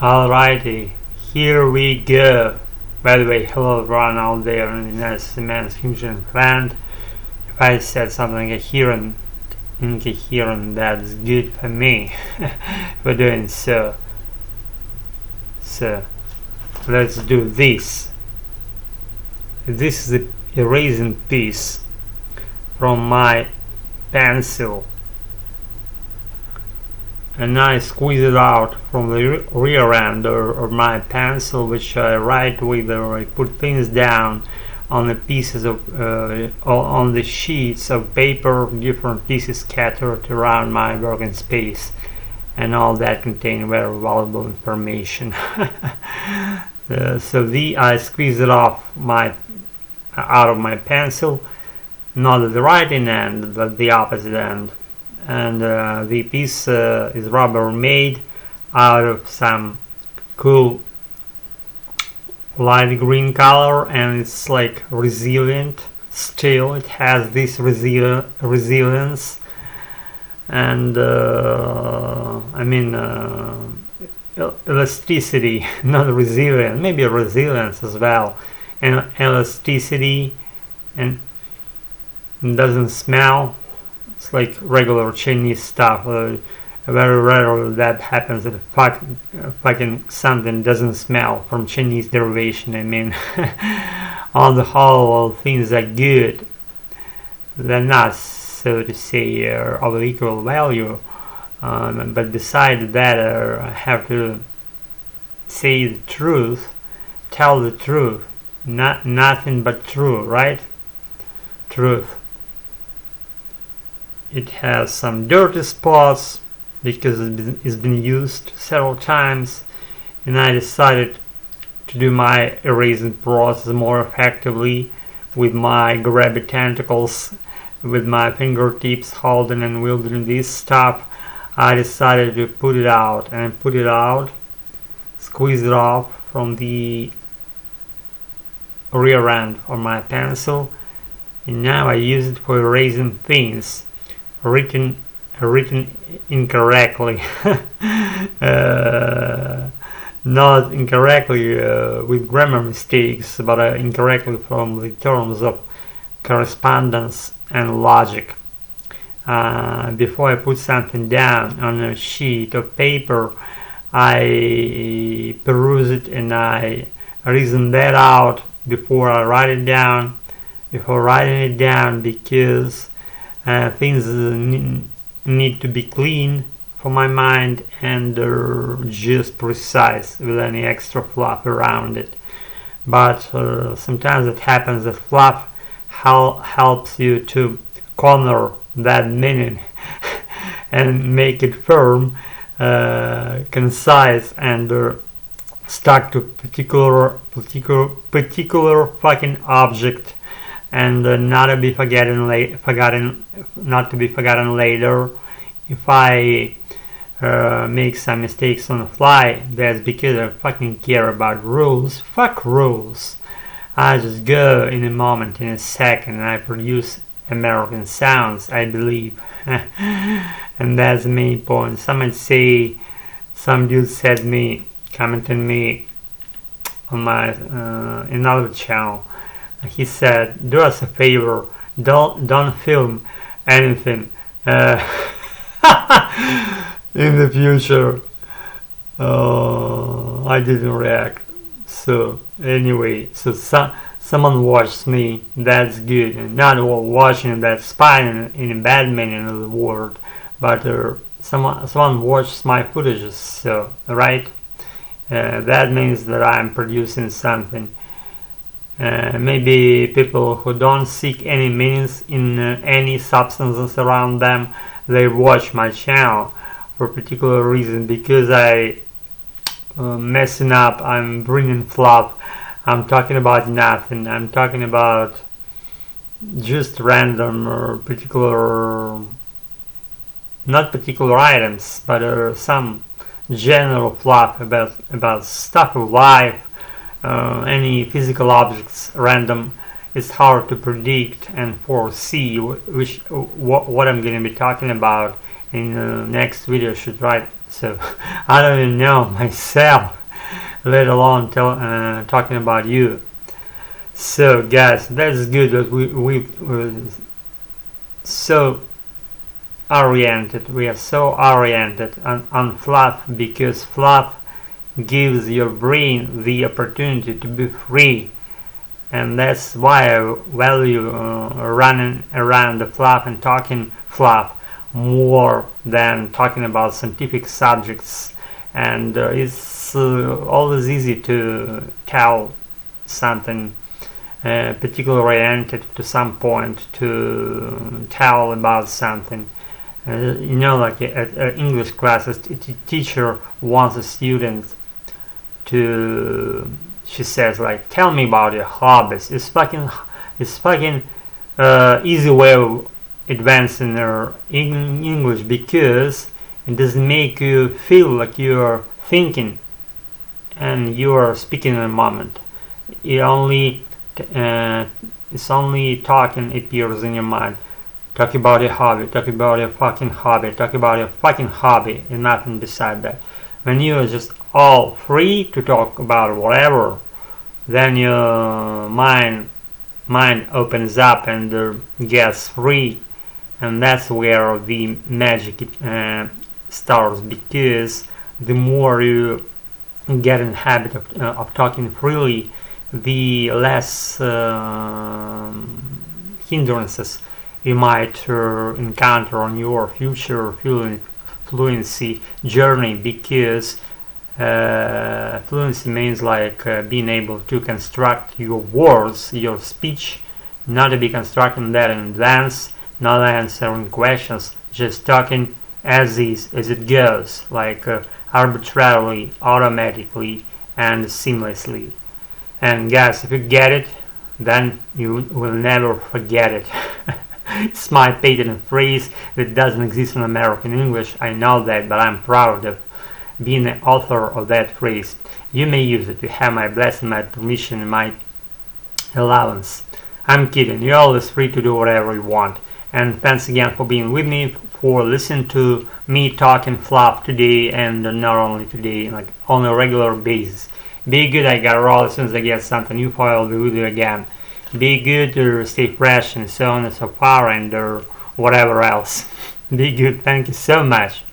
Alrighty, here we go. By the way, hello everyone out there in the United Man's Fusion Plant. If I said something incoherent, that's good for me. We're doing so. So, let's do this. This is the erasing piece from my pencil. And I squeeze it out from the rear end of my pencil, which I write with, or I put things down on the pieces of on the sheets of paper, different pieces scattered around my working space, and all that contain very valuable information. I squeeze it off out of my pencil, not at the writing end, but the opposite end. And the piece is rubber made out of some cool light green color, and it's like resilient still. It has this resilience and elasticity, not resilience, maybe resilience as well, and elasticity, and it doesn't smell. It's like regular Chinese stuff. Very rarely that happens, that fucking something doesn't smell from Chinese derivation. I mean, on the whole, things are good. They're not, so to say, of equal value. But besides that, I have to say the truth, tell the truth, nothing but true, right? Truth. It has some dirty spots because it's been used several times, and I decided to do my erasing process more effectively with my grabby tentacles, with my fingertips holding and wielding this stuff. I decided to put it out, squeeze it off from the rear end of my pencil, and now I use it for erasing things written incorrectly. Not incorrectly with grammar mistakes, but incorrectly from the terms of correspondence and logic. Before I put something down on a sheet of paper, I peruse it and I reason that out before I write it down. Before writing it down, because things need to be clean for my mind and just precise, with any extra fluff around it. But sometimes it happens that fluff helps you to corner that meaning and make it firm, concise, and stuck to particular fucking object, and not to be forgotten later. If I make some mistakes on the fly, that's because I fucking care about rules. Fuck rules. I just go in a moment, in a second, and I produce American sounds, I believe. And that's the main point. Some dude said me, commented me on my another channel. He said, do us a favor, don't film anything in the future. I didn't react. So anyway, someone watched me, that's good, and not watching, that's fine in a bad meaning of the word, but someone watched my footages, so right, that means that I'm producing something. Maybe people who don't seek any meanings in any substances around them, they watch my channel for a particular reason, because I messing up, I'm bringing fluff, I'm talking about nothing, I'm talking about just random or not particular items, but some general fluff about stuff of life, any physical objects, random. It's hard to predict and foresee what I'm going to be talking about in the next video, so so I don't even know myself, let alone talking about you. So guys, that's good that we so oriented. We are so oriented on fluff, because fluff gives your brain the opportunity to be free, and that's why I value running around the fluff and talking fluff more than talking about scientific subjects. And it's always easy to tell something particularly oriented to some point, to tell about something. Like at English classes, teacher wants a student to, she says, like, tell me about your hobbies. It's fucking easy way of advancing in English, because it doesn't make you feel like you're thinking and you're speaking in a moment. It's only talking appears in your mind. Talk about your hobby, talk about your fucking hobby, talk about your fucking hobby, and nothing beside that. When you're just all free to talk about whatever, then your mind opens up and gets free, and that's where the magic starts, because the more you get in the habit of talking freely, the less hindrances you might encounter on your future fluency journey, because fluency means like being able to construct your words, your speech, not to be constructing that in advance, not answering questions, just talking as is, as it goes, like arbitrarily, automatically, and seamlessly. And guys, if you get it, then you will never forget it. It's my patent phrase that doesn't exist in American English, I know that, but I'm proud of being the author of that phrase. You may use it, you have my blessing, my permission, and my allowance. I'm kidding, you're always free to do whatever you want. And thanks again for being with me, for listening to me talking fluff today, and not only today, like on a regular basis. Be good, I got a roll. As soon as I get something new for you, I'll be with you again. Be good, stay fresh, and so on and so far, and whatever else. Be good, thank you so much.